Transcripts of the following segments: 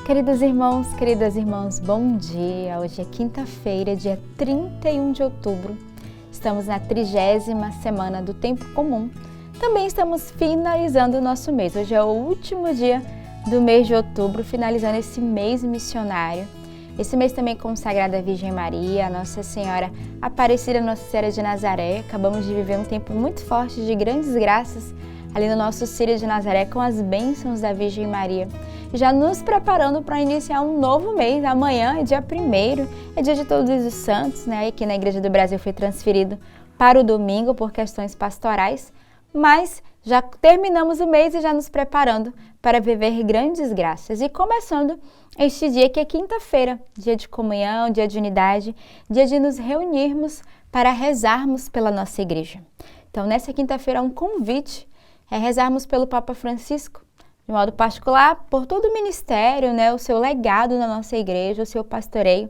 Queridos irmãos, queridas irmãs, bom dia! Hoje é quinta-feira, dia 31 de outubro. Estamos na 30ª semana do Tempo Comum. Também estamos finalizando o nosso mês. Hoje é o último dia do mês de outubro, finalizando esse mês missionário. Esse mês também consagrado à Virgem Maria, a Nossa Senhora Aparecida, Nossa Senhora de Nazaré. Acabamos de viver um tempo muito forte de grandes graças ali no nosso Círio de Nazaré com as bênçãos da Virgem Maria. Já nos preparando para iniciar um novo mês. Amanhã é dia 1º, é dia de Todos os Santos, né? Aqui na Igreja do Brasil foi transferido para o domingo por questões pastorais, mas já terminamos o mês e já nos preparando para viver grandes graças. E começando este dia que é quinta-feira, dia de comunhão, dia de unidade, dia de nos reunirmos para rezarmos pela nossa igreja. Então, nessa quinta-feira, um convite é rezarmos pelo Papa Francisco, de modo particular, por todo o ministério, né, o seu legado na nossa igreja, o seu pastoreio,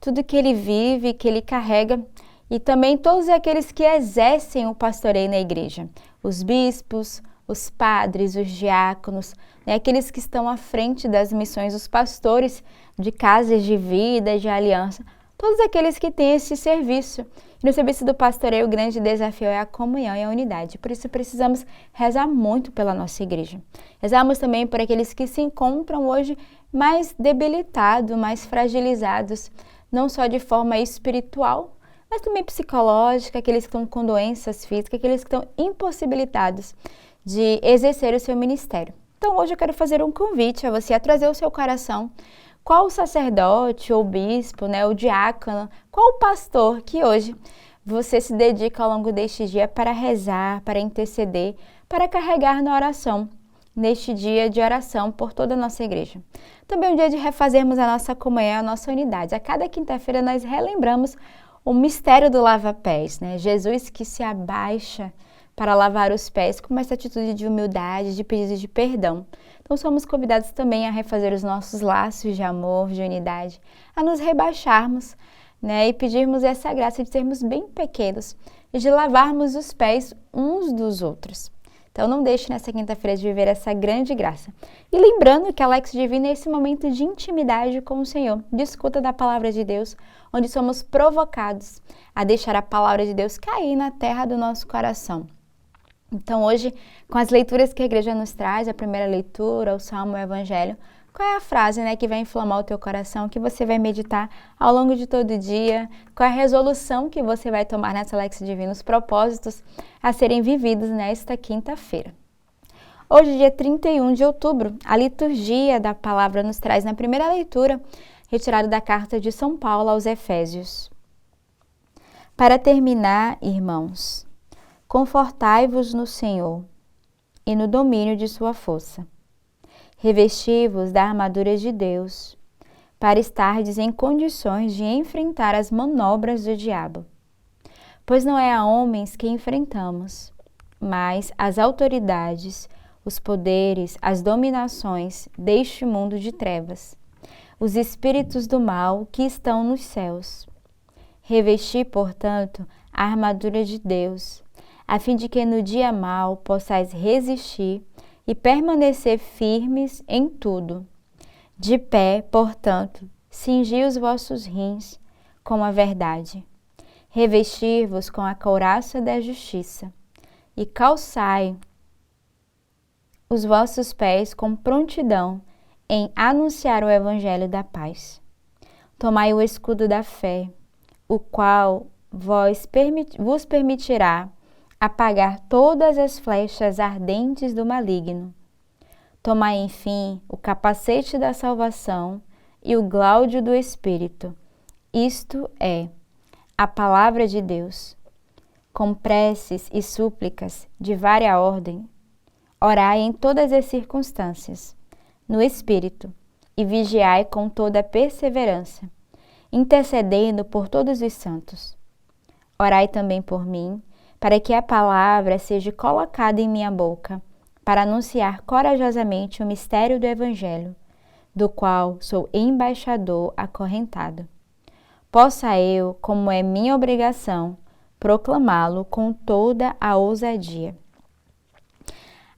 tudo que ele vive, que ele carrega, e também todos aqueles que exercem o pastoreio na igreja, os bispos, os padres, os diáconos, né, aqueles que estão à frente das missões, os pastores de casas de vida, de aliança, todos aqueles que têm esse serviço. E no serviço do pastoreio, o grande desafio é a comunhão e a unidade. Por isso, precisamos rezar muito pela nossa igreja. Rezamos também por aqueles que se encontram hoje mais debilitados, mais fragilizados, não só de forma espiritual, mas também psicológica, aqueles que estão com doenças físicas, aqueles que estão impossibilitados de exercer o seu ministério. Então, hoje eu quero fazer um convite a você a trazer o seu coração. Qual o sacerdote ou bispo, né, o diácono, qual o pastor que hoje você se dedica ao longo deste dia para rezar, para interceder, para carregar na oração, neste dia de oração por toda a nossa igreja. Também é um dia de refazermos a nossa comunhão, a nossa unidade. A cada quinta-feira nós relembramos o mistério do lava-pés, né? Jesus que se abaixa para lavar os pés com essa atitude de humildade, de pedido de perdão. Então somos convidados também a refazer os nossos laços de amor, de unidade, a nos rebaixarmos, né, e pedirmos essa graça de sermos bem pequenos e de lavarmos os pés uns dos outros. Então não deixe nessa quinta-feira de viver essa grande graça. E lembrando que a Lex Divina é esse momento de intimidade com o Senhor, de escuta da palavra de Deus, onde somos provocados a deixar a palavra de Deus cair na terra do nosso coração. Então hoje, com as leituras que a igreja nos traz, a primeira leitura, o Salmo, o Evangelho, qual é a frase, né, que vai inflamar o teu coração, que você vai meditar ao longo de todo o dia? Qual é a resolução que você vai tomar nessa Lex Divina, os propósitos a serem vividos nesta quinta-feira? Hoje, dia 31 de outubro, a liturgia da palavra nos traz na primeira leitura, retirada da carta de São Paulo aos Efésios. Para terminar, irmãos, confortai-vos no Senhor e no domínio de sua força. Revesti-vos da armadura de Deus, para estardes em condições de enfrentar as manobras do diabo. Pois não é a homens que enfrentamos, mas as autoridades, os poderes, as dominações deste mundo de trevas, os espíritos do mal que estão nos céus. Revesti, portanto, a armadura de Deus, a fim de que no dia mau possais resistir e permanecer firmes em tudo. De pé, portanto, cingi os vossos rins com a verdade. Revestir-vos com a couraça da justiça e calçai os vossos pés com prontidão em anunciar o evangelho da paz. Tomai o escudo da fé, o qual vos permitirá apagar todas as flechas ardentes do maligno. Tomai, enfim, o capacete da salvação e o gláudio do Espírito, isto é, a palavra de Deus. Com preces e súplicas de vária ordem, orai em todas as circunstâncias, no Espírito, e vigiai com toda perseverança, intercedendo por todos os santos. Orai também por mim, para que a palavra seja colocada em minha boca, para anunciar corajosamente o mistério do Evangelho, do qual sou embaixador acorrentado. Possa eu, como é minha obrigação, proclamá-lo com toda a ousadia.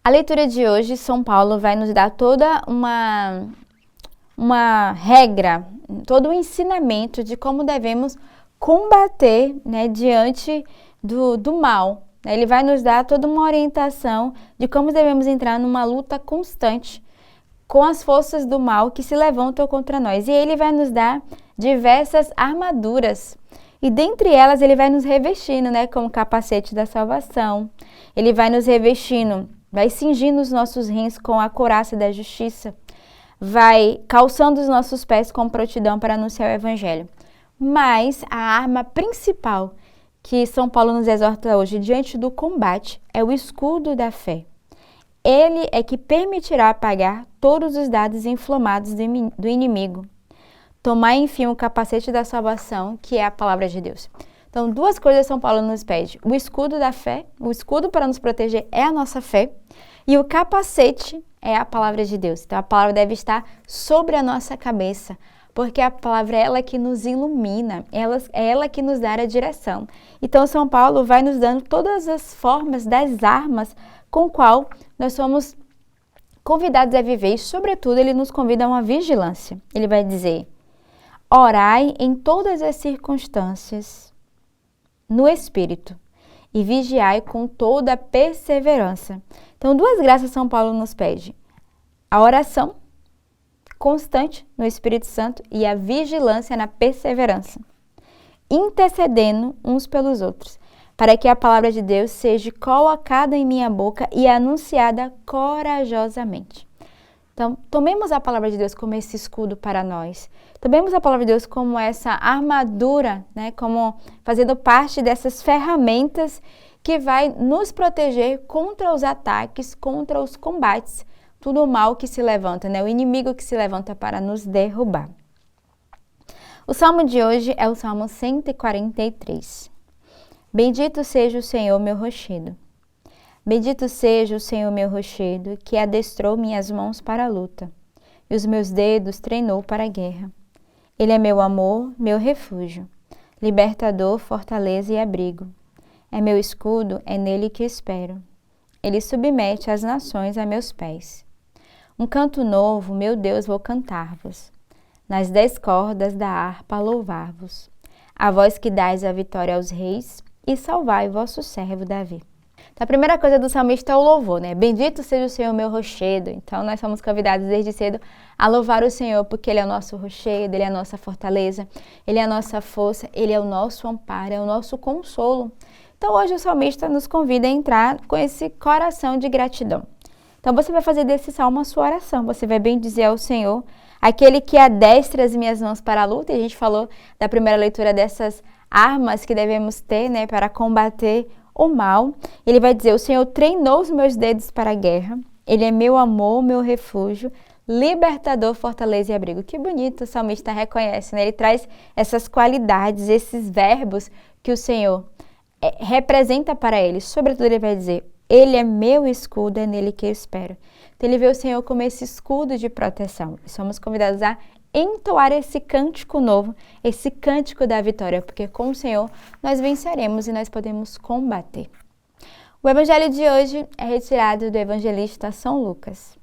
A leitura de hoje, São Paulo vai nos dar toda uma uma regra, todo um ensinamento de como devemos combater, né, diante do mal. Ele vai nos dar toda uma orientação de como devemos entrar numa luta constante com as forças do mal que se levantam contra nós. E ele vai nos dar diversas armaduras. E dentre elas ele vai nos revestindo, né, com o capacete da salvação. Ele vai nos revestindo, vai cingindo os nossos rins com a couraça da justiça. Vai calçando os nossos pés com prontidão para anunciar o evangelho. Mas a arma principal que São Paulo nos exorta hoje diante do combate é o escudo da fé. Ele é que permitirá apagar todos os dardos inflamados do inimigo. Tomar, enfim, o capacete da salvação, que é a palavra de Deus. Então, duas coisas São Paulo nos pede. O escudo da fé, o escudo para nos proteger é a nossa fé, e o capacete é a palavra de Deus. Então, a palavra deve estar sobre a nossa cabeça, porque a palavra é ela que nos ilumina, é ela que nos dá a direção. Então, São Paulo vai nos dando todas as formas das armas com qual nós somos convidados a viver, e, sobretudo, ele nos convida a uma vigilância. Ele vai dizer: orai em todas as circunstâncias, no Espírito, e vigiai com toda a perseverança. Então, duas graças São Paulo nos pede: a oração constante no Espírito Santo e a vigilância na perseverança, intercedendo uns pelos outros, para que a palavra de Deus seja colocada em minha boca e anunciada corajosamente. Então, tomemos a palavra de Deus como esse escudo para nós. Tomemos a palavra de Deus como essa armadura, né? Como fazendo parte dessas ferramentas que vai nos proteger contra os ataques, contra os combates, tudo o mal que se levanta, né? O inimigo que se levanta para nos derrubar. O salmo de hoje é o Salmo 143. Bendito seja o Senhor, meu rochedo. Bendito seja o Senhor, meu rochedo, que adestrou minhas mãos para a luta, e os meus dedos treinou para a guerra. Ele é meu amor, meu refúgio, libertador, fortaleza e abrigo. É meu escudo, é nele que espero. Ele submete as nações a meus pés. Um canto novo, meu Deus, vou cantar-vos. Nas 10 cordas da harpa louvar-vos. A vós que dais a vitória aos reis, e salvai vosso servo Davi. Então, a primeira coisa do salmista é o louvor, né? Bendito seja o Senhor, meu rochedo. Então, nós somos convidados desde cedo a louvar o Senhor, porque Ele é o nosso rochedo, Ele é a nossa fortaleza, Ele é a nossa força, Ele é o nosso amparo, é o nosso consolo. Então, hoje o salmista nos convida a entrar com esse coração de gratidão. Então, você vai fazer desse salmo a sua oração. Você vai bendizer ao Senhor, aquele que adestra as minhas mãos para a luta. E a gente falou da primeira leitura dessas armas que devemos ter, né, para combater o mal. Ele vai dizer: o Senhor treinou os meus dedos para a guerra. Ele é meu amor, meu refúgio, libertador, fortaleza e abrigo. Que bonito o salmista reconhece, né? Ele traz essas qualidades, esses verbos que o Senhor representa para ele. Sobretudo, ele vai dizer: Ele é meu escudo, é nele que eu espero. Então, ele vê o Senhor como esse escudo de proteção. E somos convidados a entoar esse cântico novo, esse cântico da vitória, porque com o Senhor nós venceremos e nós podemos combater. O evangelho de hoje é retirado do evangelista São Lucas.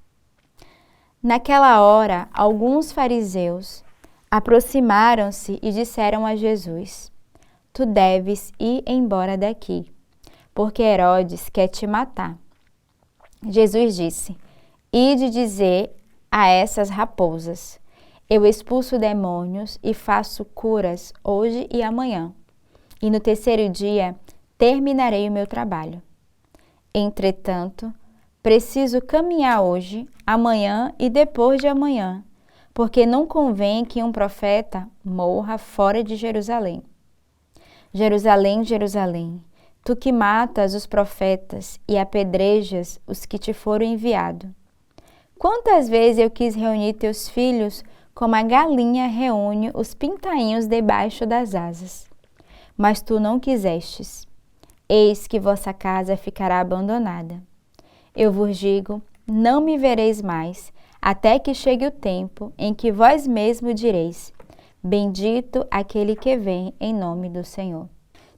Naquela hora, alguns fariseus aproximaram-se e disseram a Jesus: Tu deves ir embora daqui, porque Herodes quer te matar. Jesus disse: Ide dizer a essas raposas: Eu expulso demônios e faço curas hoje e amanhã, e no terceiro dia terminarei o meu trabalho. Entretanto, preciso caminhar hoje, amanhã e depois de amanhã, porque não convém que um profeta morra fora de Jerusalém. Jerusalém, Jerusalém, tu que matas os profetas e apedrejas os que te foram enviados. Quantas vezes eu quis reunir teus filhos como a galinha reúne os pintainhos debaixo das asas. Mas tu não quisestes. Eis que vossa casa ficará abandonada. Eu vos digo, não me vereis mais, até que chegue o tempo em que vós mesmo direis: Bendito aquele que vem em nome do Senhor.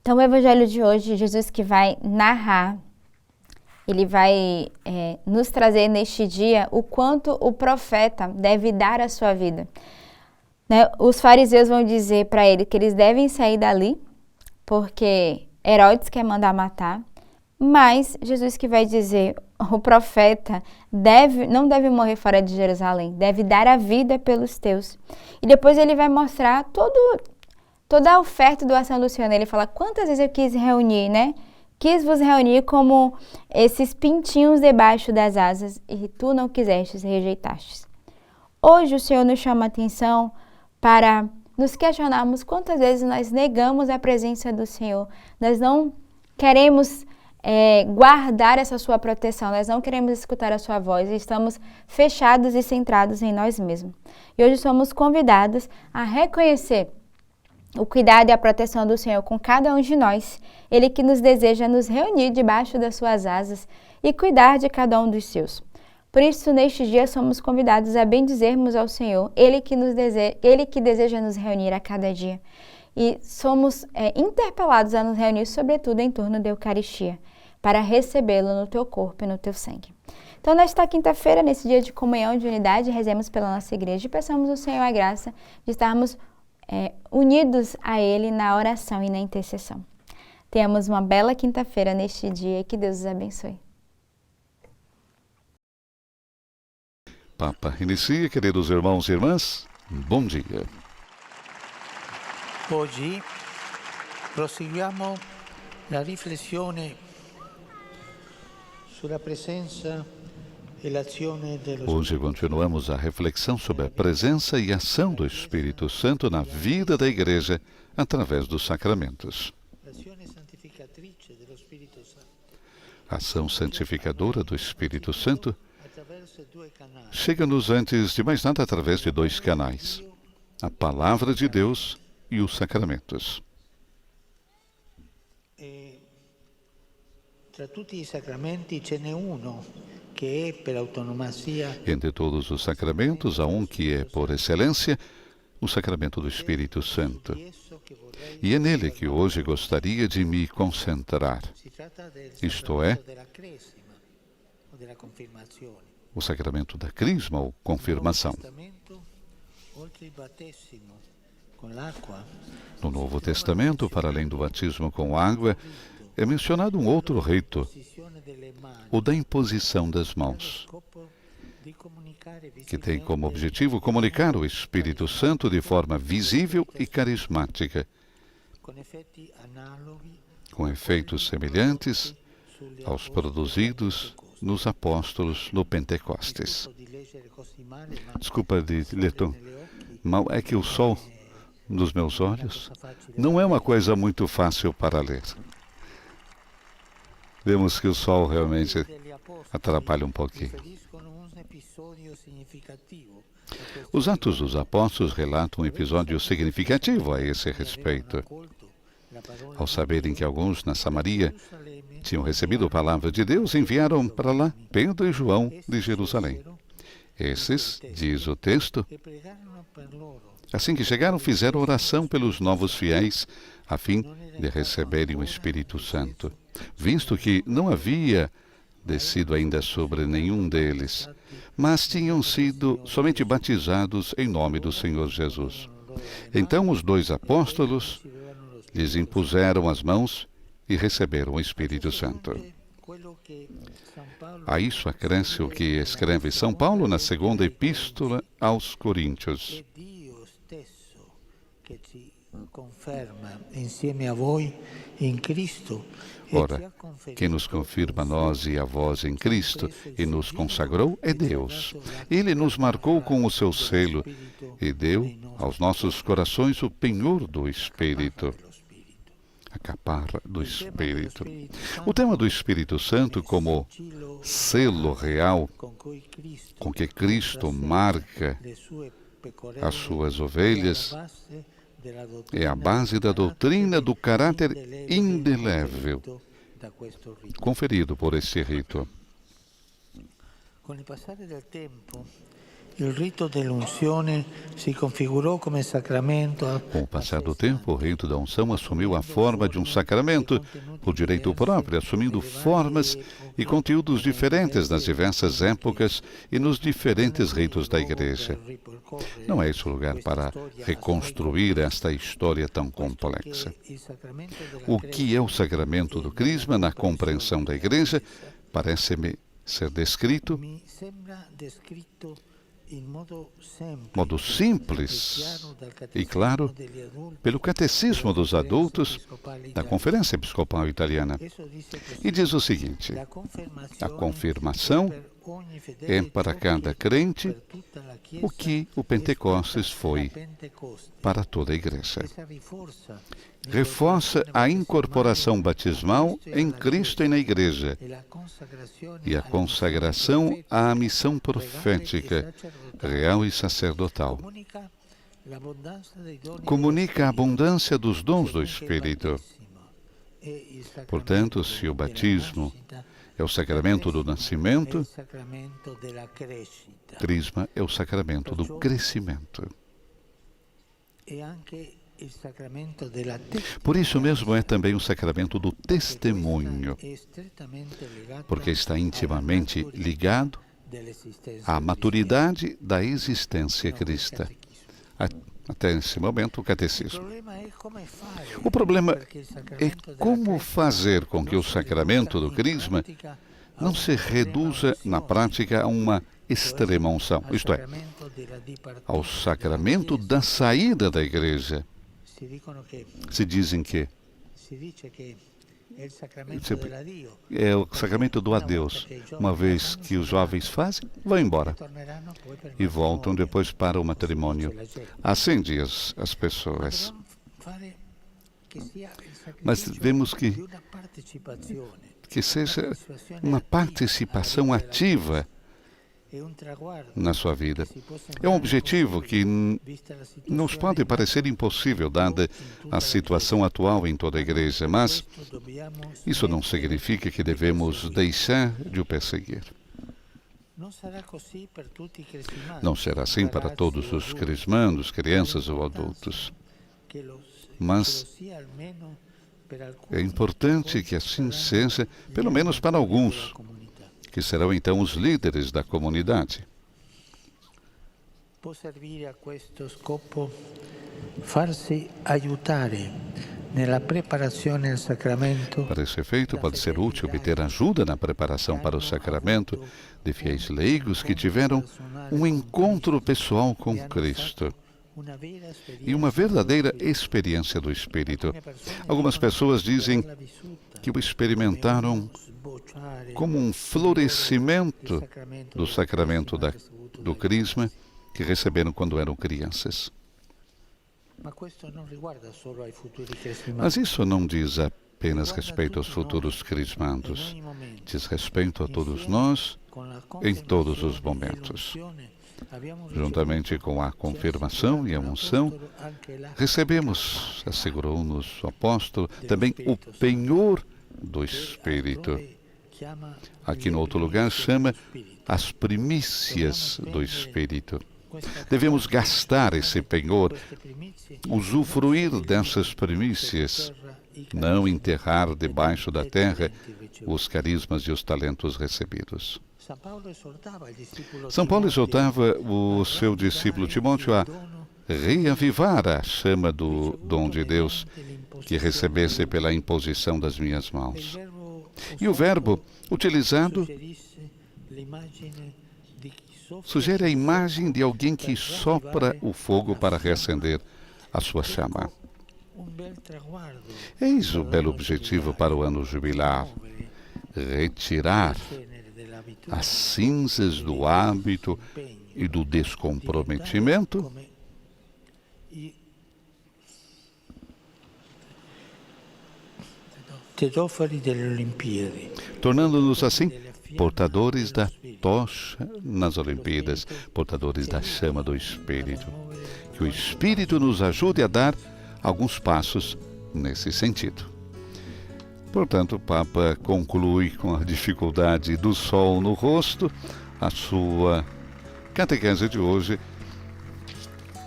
Então, o evangelho de hoje, Jesus que vai narrar ele vai nos trazer neste dia o quanto o profeta deve dar a sua vida. Né? Os fariseus vão dizer para ele que eles devem sair dali, porque Herodes quer mandar matar, mas Jesus que vai dizer, o profeta não deve morrer fora de Jerusalém, deve dar a vida pelos teus. E depois ele vai mostrar toda a oferta do São Luciano. Ele fala, quantas vezes eu quis reunir, né? Quis vos reunir como esses pintinhos debaixo das asas, e tu não quisestes, rejeitastes. Hoje o Senhor nos chama a atenção para nos questionarmos quantas vezes nós negamos a presença do Senhor. Nós não queremos guardar essa sua proteção, nós não queremos escutar a sua voz, e estamos fechados e centrados em nós mesmos. E hoje somos convidados a reconhecer o cuidado e a proteção do Senhor com cada um de nós. Ele que nos deseja nos reunir debaixo das suas asas e cuidar de cada um dos seus. Por isso, neste dia, somos convidados a bendizermos ao Senhor, Ele que deseja nos reunir a cada dia. E somos interpelados a nos reunir, sobretudo, em torno da Eucaristia, para recebê-lo no teu corpo e no teu sangue. Então, nesta quinta-feira, nesse dia de comunhão, de unidade, rezemos pela nossa igreja e peçamos ao Senhor a graça de estarmos unidos a Ele na oração e na intercessão. Tenhamos uma bela quinta-feira neste dia e que Deus os abençoe. Papa inicia, queridos irmãos e irmãs, bom dia. Oggi proseguiamo la riflessione sulla presenza e l'azione dello Spirito. Hoje continuamos a reflexão sobre a presença e ação do Espírito Santo na vida da Igreja através dos sacramentos. L'azione santificatrice dello Spirito Santo A ação santificadora do Espírito Santo attraverso due canali. chega-nos antes de mais nada através de dois canais: a Palavra de Deus e os sacramentos. E tra tutti i sacramenti ce n'è uno che è per autonomia. Entre todos os sacramentos, há um que é, por excelência, o sacramento do Espírito Santo. E é nele que hoje gostaria de me concentrar. Isto é, o sacramento da Crisma ou confirmação. No Novo Testamento, para além do batismo com água, é mencionado um outro rito, o da imposição das mãos, que tem como objetivo comunicar o Espírito Santo de forma visível e carismática, com efeitos semelhantes aos produzidos nos apóstolos no Pentecostes. Desculpa de ler tão mal, é que o sol nos meus olhos não é uma coisa muito fácil para ler. Vemos que o sol realmente atrapalha um pouquinho. Os Atos dos Apóstolos relatam um episódio significativo a esse respeito. Ao saberem que alguns na Samaria tinham recebido a palavra de Deus, enviaram para lá Pedro e João de Jerusalém. Esses, diz o texto, assim que chegaram, fizeram oração pelos novos fiéis, a fim de receberem o Espírito Santo, visto que não havia descido ainda sobre nenhum deles, mas tinham sido somente batizados em nome do Senhor Jesus. Então os dois apóstolos lhes impuseram as mãos e receberam o Espírito Santo. A isso acresce o que escreve São Paulo na segunda epístola aos Coríntios. Ora, quem nos confirma a nós e a vós em Cristo e nos consagrou é Deus. Ele nos marcou com o seu selo e deu aos nossos corações o penhor do Espírito, a caparra do Espírito. O tema do Espírito Santo como selo real com que Cristo marca as suas ovelhas é a base da doutrina do caráter indelével conferido por este rito. Il rito dell'unzione si configurò come sacramento. Com o passar do tempo, o rito da unção assumiu a forma de um sacramento por direito próprio, assumindo formas e conteúdos diferentes nas diversas épocas e nos diferentes ritos da Igreja. Não é esse o lugar para reconstruir esta história tão complexa. O que é o sacramento do Crisma na compreensão da Igreja parece-me ser descrito modo simples e claro pelo Catecismo dos Adultos da Conferência Episcopal Italiana. E diz o seguinte: a confirmação é para cada crente o que o Pentecostes foi para toda a Igreja. Reforça a incorporação batismal em Cristo e na Igreja e a consagração à missão profética, real e sacerdotal. Comunica a abundância dos dons do Espírito. Portanto, se o batismo é o sacramento do nascimento, Crisma é o sacramento do crescimento. Por isso mesmo é também o sacramento do testemunho, porque está intimamente ligado à maturidade da existência cristã. Até esse momento, o catecismo. O problema é como fazer com que o sacramento do Crisma não se reduza na prática a uma extrema unção, isto é, ao sacramento da saída da Igreja. Se dizem que é o sacramento do adeus. Uma vez que os jovens fazem, vão embora e voltam depois para o matrimônio. Assim diz as pessoas. Mas vemos que seja uma participação ativa na sua vida. É um objetivo que nos pode parecer impossível, dada a situação atual em toda a Igreja, mas isso não significa que devemos deixar de o perseguir. Não será assim para todos os crismandos, crianças ou adultos, mas é importante que assim seja, pelo menos para alguns, que serão então os líderes da comunidade. Può servire a questo scopo farsi aiutare nella preparazione al sacramento. Para esse efeito, pode ser útil obter ajuda na preparação para o sacramento de fiéis leigos que tiveram um encontro pessoal com Cristo e uma verdadeira experiência do Espírito. Algumas pessoas dizem que o experimentaram como um florescimento do sacramento do Crisma que receberam quando eram crianças. Mas isso não diz apenas respeito aos futuros crismandos, diz respeito a todos nós em todos os momentos. Juntamente com a confirmação e a unção, recebemos, assegurou-nos o apóstolo, também o penhor do Espírito. Aqui no outro lugar chama as primícias do Espírito. Devemos gastar esse penhor, usufruir dessas primícias, não enterrar debaixo da terra os carismas e os talentos recebidos. São Paulo exortava o seu discípulo Timóteo a reavivar a chama do dom de Deus que recebesse pela imposição das minhas mãos. E o verbo utilizado sugere a imagem de alguém que sopra o fogo para reacender a sua chama. Eis o belo objetivo para o ano jubilar: retirar as cinzas do hábito e do descomprometimento tornando-nos assim portadores da tocha nas Olimpíadas, portadores da chama do Espírito. Que o Espírito nos ajude a dar alguns passos nesse sentido. Portanto, o Papa conclui com a dificuldade do sol no rosto a sua catequese de hoje,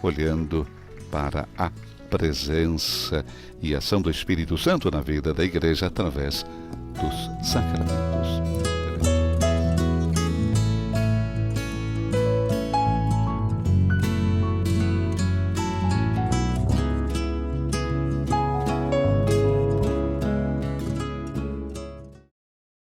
olhando para a presença e ação do Espírito Santo na vida da Igreja através dos sacramentos.